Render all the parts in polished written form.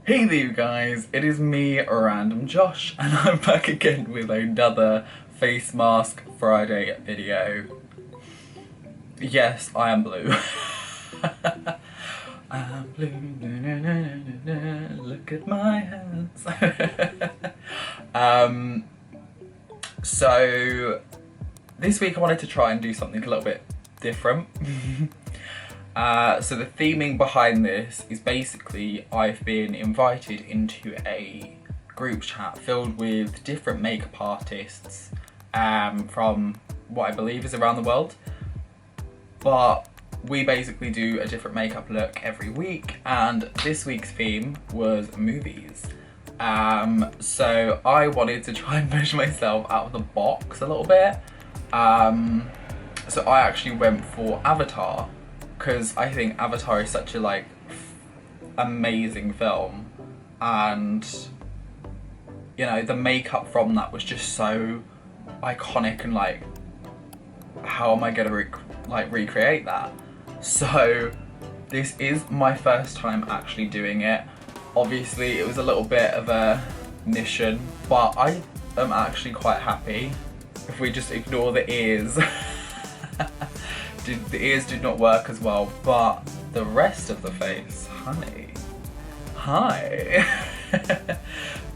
Hey there you guys, it is me, RandomJosh, and I'm back again with another face mask Friday video. Yes, I am blue. I'm blue, na, na, na, na, na, look at my hands. So this week I wanted to try and do something a little bit different. So the theming behind this is basically I've been invited into a group chat filled with different makeup artists from what I believe is around the world. But we basically do a different makeup look every week, and this week's theme was movies. So I wanted to try and push myself out of the box a little bit. So I actually went for Avatar, because I think Avatar is such a amazing film, and you know, the makeup from that was just so iconic, and how am I gonna recreate that? So this is my first time actually doing it. Obviously it was a little bit of a mission, but I am actually quite happy. If we just ignore the ears. The ears did not work as well, but the rest of the face, honey, hi.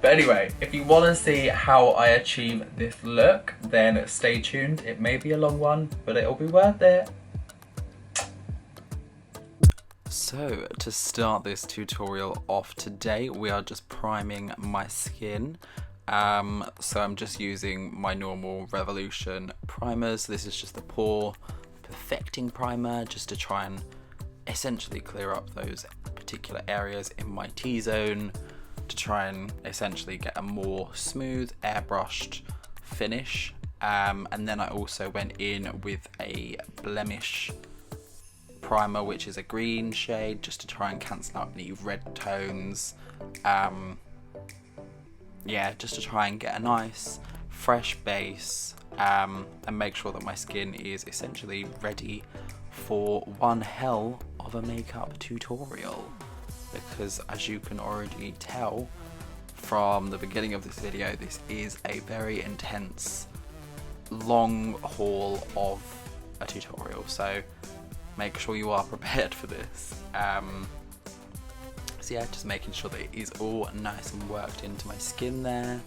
But anyway, if you want to see how I achieve this look, then stay tuned. It may be a long one, but it'll be worth it. So to start this tutorial off today, we are just priming my skin. So I'm just using my normal Revolution primers. This is just the pore perfecting primer, just to try and essentially clear up those particular areas in my T-zone, to try and essentially get a more smooth airbrushed finish. And then I also went in with a blemish primer, which is a green shade, just to try and cancel out any red tones. Yeah, just to try and get a nice fresh base, and make sure that my skin is essentially ready for one hell of a makeup tutorial, because as you can already tell from the beginning of this video, this is a very intense long haul of a tutorial, so make sure you are prepared for this. So yeah, just making sure that it is all nice and worked into my skin there.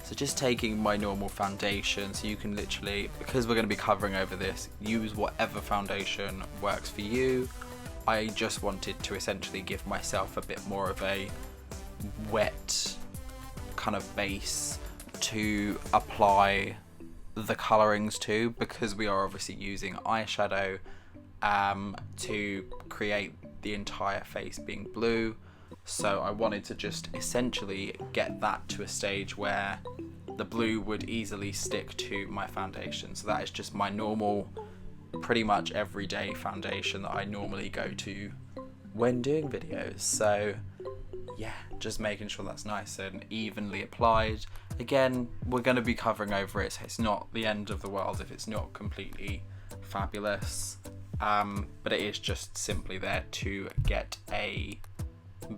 So just taking my normal foundation, so you can literally, because we're going to be covering over this, use whatever foundation works for you. I just wanted to essentially give myself a bit more of a wet kind of base to apply the colourings to, because we are obviously using eyeshadow to create the entire face being blue. So I wanted to just essentially get that to a stage where the blue would easily stick to my foundation. So that is just my normal, pretty much everyday foundation that I normally go to when doing videos. So yeah, just making sure that's nice and evenly applied. Again, we're going to be covering over it, so it's not the end of the world if it's not completely fabulous. But it is just simply there to get a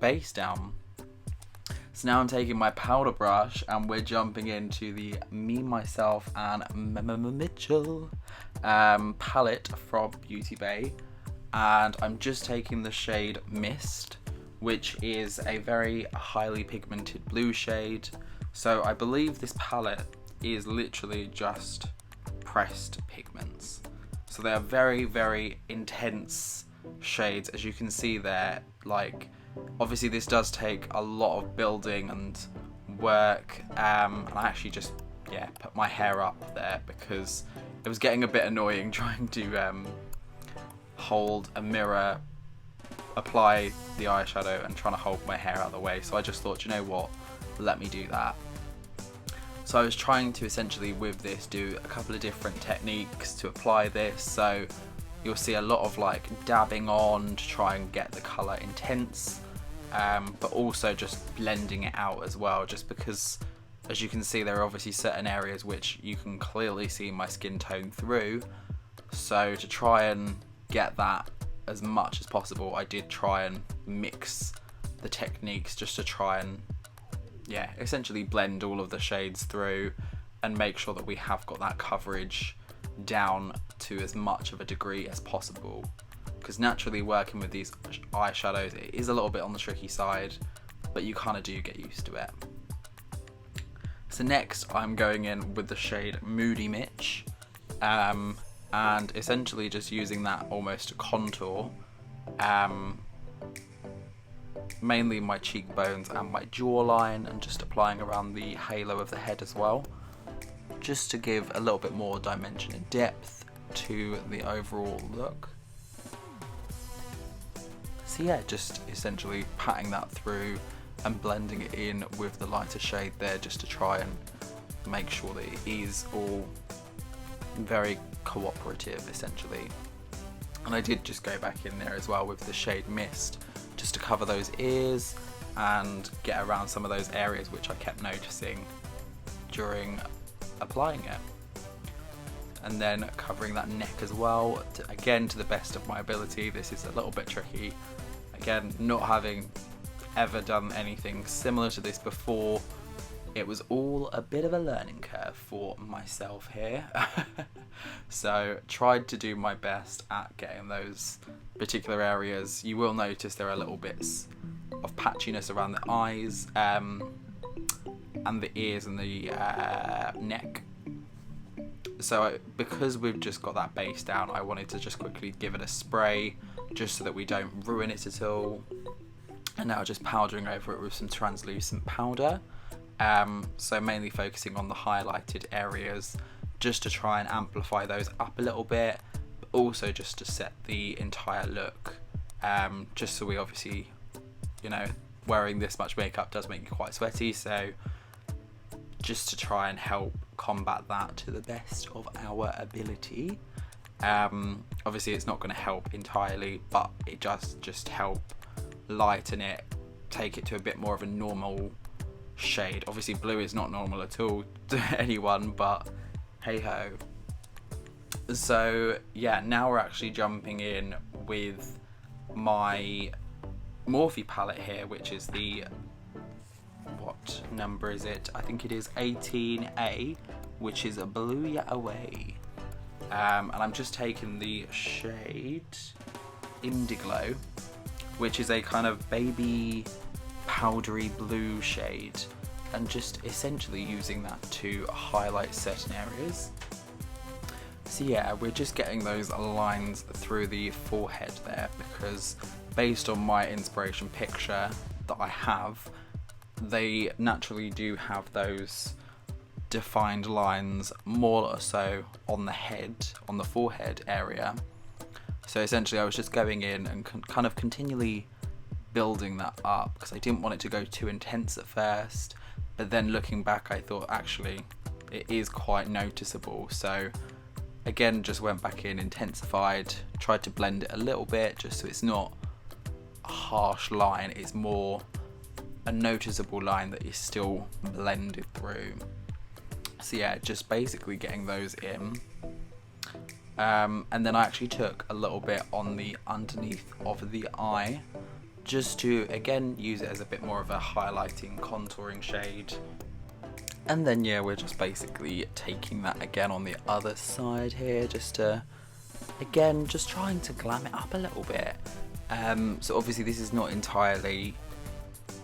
base down. So now I'm taking my powder brush and we're jumping into the Me, Myself and Mitchell palette from Beauty Bay, and I'm just taking the shade Mist, which is a very highly pigmented blue shade. So I believe this palette is literally just pressed pigments. So they are very, very intense shades, as you can see there. Obviously this does take a lot of building and work, and I actually just put my hair up there because it was getting a bit annoying trying to hold a mirror, apply the eyeshadow and trying to hold my hair out of the way. So I just thought, you know what, let me do that. So I was trying to essentially with this do a couple of different techniques to apply this. So you'll see a lot of dabbing on to try and get the colour intense, but also just blending it out as well, just because as you can see there are obviously certain areas which you can clearly see my skin tone through. So to try and get that as much as possible, I did try and mix the techniques just to try and, yeah, essentially blend all of the shades through and make sure that we have got that coverage down to as much of a degree as possible. Because naturally working with these eyeshadows, it is a little bit on the tricky side, but you kind of do get used to it. So next I'm going in with the shade Moody Mitch, and essentially just using that almost to contour mainly my cheekbones and my jawline, and just applying around the halo of the head as well, just to give a little bit more dimension and depth to the overall look. So yeah, just essentially patting that through and blending it in with the lighter shade there, just to try and make sure that it is all very cooperative essentially. And I did just go back in there as well with the shade Mist, just to cover those ears and get around some of those areas which I kept noticing during applying it. And then covering that neck as well, again to the best of my ability. This is a little bit tricky, again not having ever done anything similar to this before. It was all a bit of a learning curve for myself here. So tried to do my best at getting those particular areas. You will notice there are little bits of patchiness around the eyes and the ears and the neck. So because we've just got that base down, I wanted to just quickly give it a spray just so that we don't ruin it at all. And now just powdering over it with some translucent powder. So mainly focusing on the highlighted areas, just to try and amplify those up a little bit, but also just to set the entire look. Just so we obviously, you know, wearing this much makeup does make you quite sweaty, so just to try and help combat that to the best of our ability. Obviously it's not going to help entirely, but it does just help lighten it, take it to a bit more of a normal shade. Obviously blue is not normal at all to anyone, but hey ho. So yeah, now we're actually jumping in with my Morphe palette here, which is the, what number is it? I think it is 18A, which is a Blue Ya Away. And I'm just taking the shade Indiglo, which is a kind of baby powdery blue shade, and just essentially using that to highlight certain areas. So yeah, we're just getting those lines through the forehead there, because based on my inspiration picture that I have, they naturally do have those defined lines more so on the head, on the forehead area. So essentially I was just going in and kind of continually building that up, because I didn't want it to go too intense at first, but then looking back I thought actually it is quite noticeable. So again, just went back in, intensified, tried to blend it a little bit just so it's not a harsh line, it's more a noticeable line that is still blended through. So yeah, just basically getting those in. And then I actually took a little bit on the underneath of the eye, just to again use it as a bit more of a highlighting, contouring shade. And then yeah, we're just basically taking that again on the other side here, just to again just trying to glam it up a little bit. So obviously this is not entirely,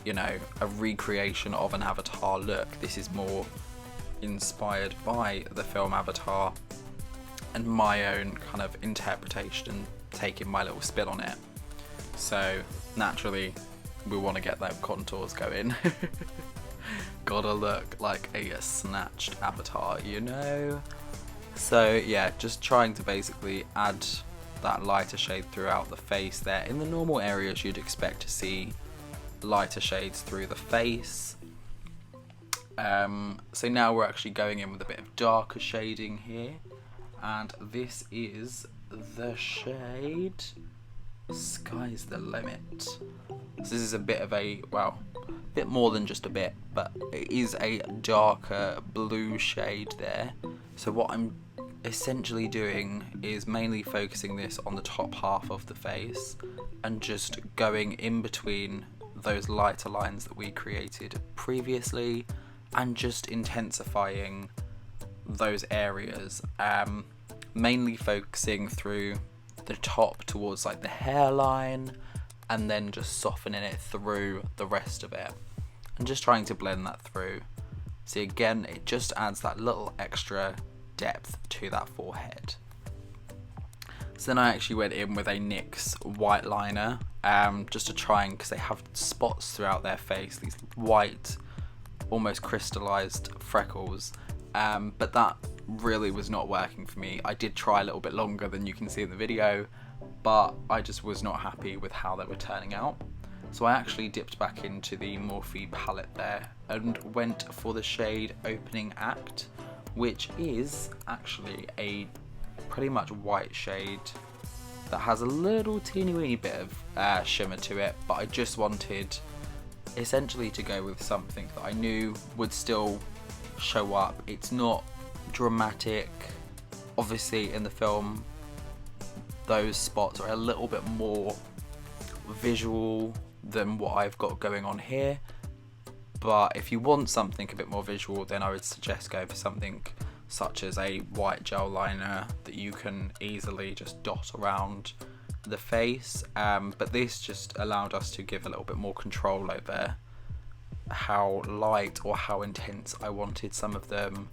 you know, a recreation of an Avatar look. This is more inspired by the film Avatar and my own kind of interpretation and taking my little spin on it. So naturally we want to get those contours going. Gotta look like a snatched Avatar, you know? So yeah, just trying to basically add that lighter shade throughout the face there. In the normal areas you'd expect to see lighter shades through the face. So now we're actually going in with a bit of darker shading here, and this is the shade Sky's the Limit. So this is a bit of a, well, a bit more than just a bit, but it is a darker blue shade there. So what I'm essentially doing is mainly focusing this on the top half of the face and just going in between those lighter lines that we created previously and just intensifying those areas, mainly focusing through the top towards like the hairline and then just softening it through the rest of it and just trying to blend that through. See, again, it just adds that little extra depth to that forehead. So then I actually went in with a NYX white liner, just to try and, because they have spots throughout their face, these white, almost crystallized freckles, but that really was not working for me. I did try a little bit longer than you can see in the video, but I just was not happy with how they were turning out. So I actually dipped back into the Morphe palette there and went for the shade Opening Act, which is actually a pretty much white shade that has a little teeny weeny bit of shimmer to it, but I just wanted essentially to go with something that I knew would still show up. It's not dramatic. Obviously in the film those spots are a little bit more visual than what I've got going on here, but if you want something a bit more visual, then I would suggest go for something such as a white gel liner that you can easily just dot around the face, but this just allowed us to give a little bit more control over how light or how intense I wanted some of them,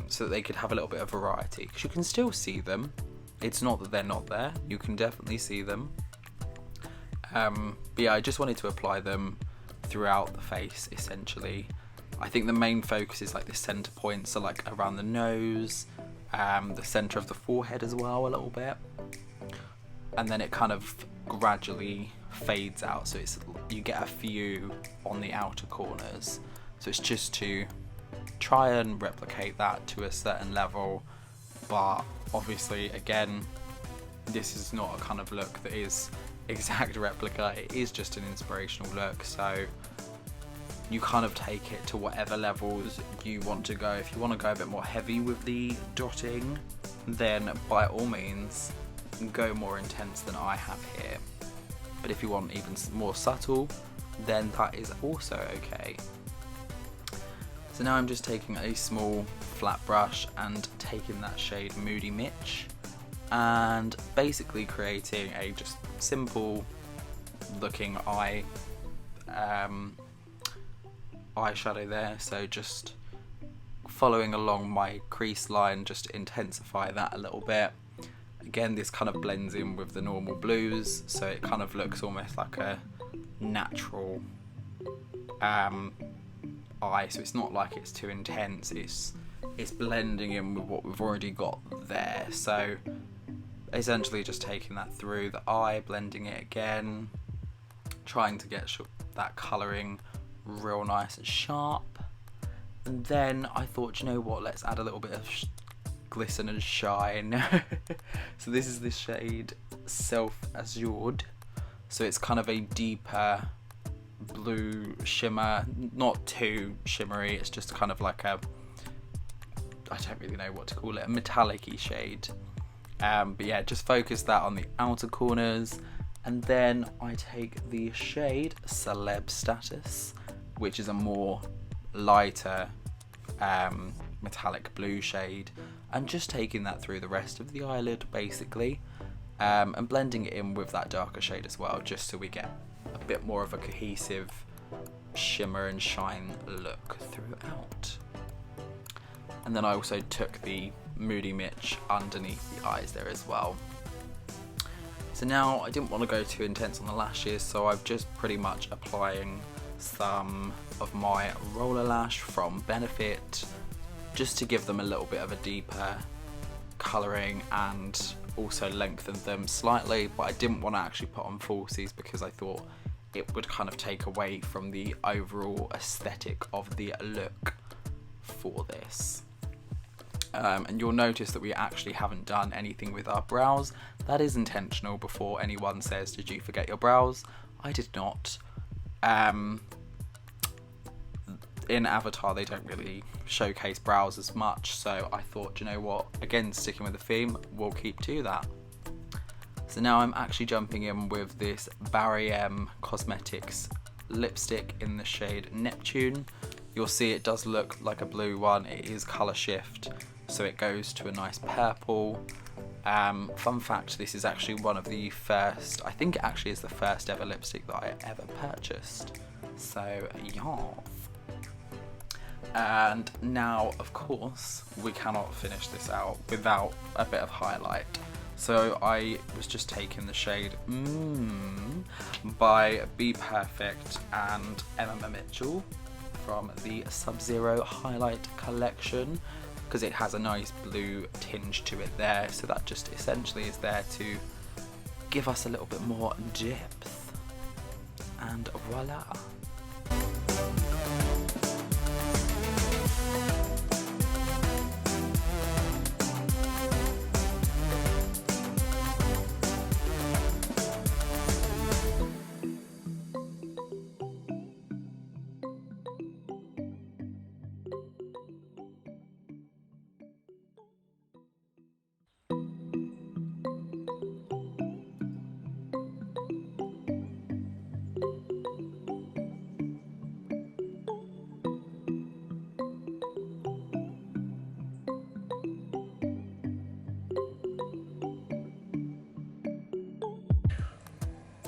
so that they could have a little bit of variety, because you can still see them. It's not that they're not there, you can definitely see them, but yeah, I just wanted to apply them throughout the face essentially. I think the main focus is like the center points, so like around the nose, the center of the forehead as well a little bit, and then it kind of gradually fades out, so it's, you get a few on the outer corners, so it's just to try and replicate that to a certain level. But obviously again, this is not a kind of look that is exact replica, it is just an inspirational look, so you kind of take it to whatever levels you want to go. If you want to go a bit more heavy with the dotting, then by all means go more intense than I have here, but if you want even more subtle, then that is also okay. So now I'm just taking a small flat brush and taking that shade Moody Mitch and basically creating a just simple looking eyeshadow there, so just following along my crease line just to intensify that a little bit. Again, this kind of blends in with the normal blues, so it kind of looks almost like a natural eye, so it's not like it's too intense, it's blending in with what we've already got there. So essentially just taking that through the eye, blending it again, trying to get that colouring real nice and sharp, and then I thought, you know what, let's add a little bit of glisten and shine. So this is the shade Self Assured, so it's kind of a deeper blue shimmer, not too shimmery, it's just kind of like a, I don't really know what to call it, a metallic-y shade, but yeah, just focus that on the outer corners. And then I take the shade Celeb Status, which is a more lighter metallic blue shade, and just taking that through the rest of the eyelid basically, and blending it in with that darker shade as well, just so we get a bit more of a cohesive shimmer and shine look throughout. And then I also took the Moody Mitch underneath the eyes there as well. So now I didn't want to go too intense on the lashes, so I've just pretty much applying some of my roller lash from Benefit, just to give them a little bit of a deeper colouring and also lengthen them slightly, but I didn't want to actually put on falsies because I thought it would kind of take away from the overall aesthetic of the look for this. And you'll notice that we actually haven't done anything with our brows. That is intentional, before anyone says, did you forget your brows? I did not. In Avatar they don't really showcase brows as much, so I thought, you know what, again sticking with the theme, we'll keep to that. So now I'm actually jumping in with this Barry M Cosmetics lipstick in the shade Neptune. You'll see it does look like a blue one. It is colour shift, so it goes to a nice purple. Fun fact, this is actually one of the first, I think it actually is the first ever lipstick that I ever purchased. So yeah. And now, of course, we cannot finish this out without a bit of highlight. So I was just taking the shade by Be Perfect and Emma Mitchell from the Sub-Zero Highlight Collection, because it has a nice blue tinge to it there, so that just essentially is there to give us a little bit more depth. And voila.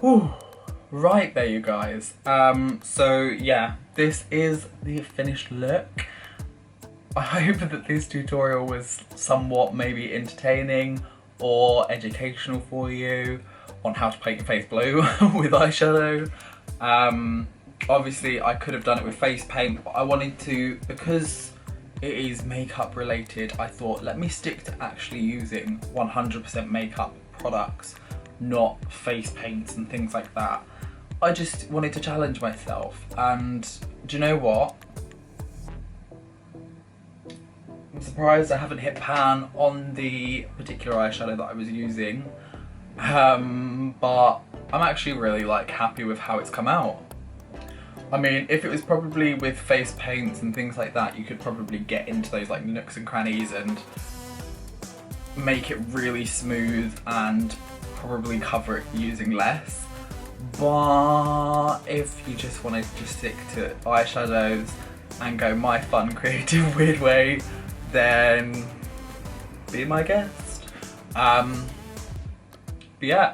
Whew. Right there, you guys. So yeah, this is the finished look. I hope that this tutorial was somewhat maybe entertaining or educational for you on how to paint your face blue with eyeshadow. Obviously I could have done it with face paint, but I wanted to, because it is makeup related, I thought let me stick to actually using 100% makeup products, not face paints and things like that. I just wanted to challenge myself, and do you know what? I'm surprised I haven't hit pan on the particular eyeshadow that I was using, but I'm actually really happy with how it's come out. I mean, if it was probably with face paints and things like that, you could probably get into those nooks and crannies and make it really smooth and probably cover it using less. But if you just want to just stick to eyeshadows and go my fun, creative, weird way, then be my guest. But yeah,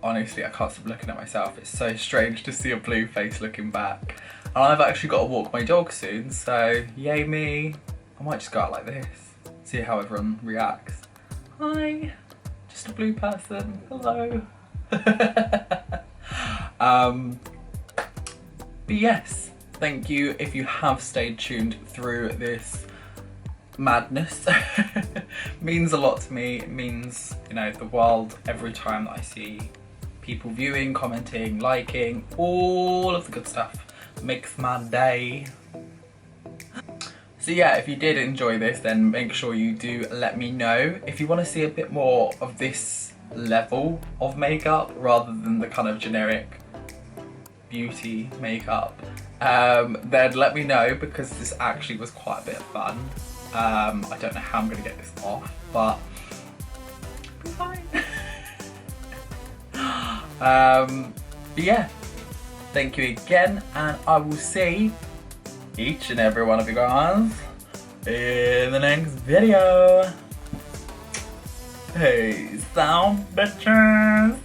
honestly, I can't stop looking at myself. It's so strange to see a blue face looking back. And I've actually got to walk my dog soon, so yay me. I might just go out like this, see how everyone reacts. Hi, just a blue person, hello. But yes, thank you if you have stayed tuned through this madness. Means a lot to me. It means, you know, the world every time that I see people viewing, commenting, liking, all of the good stuff. Makes my day. So yeah, if you did enjoy this, then make sure you do let me know. If you want to see a bit more of this level of makeup rather than the kind of generic beauty makeup, then let me know, because this actually was quite a bit of fun. I don't know how I'm going to get this off, but it'll be fine. But yeah, thank you again, and I will see each and every one of you guys in the next video. Peace out, bitches.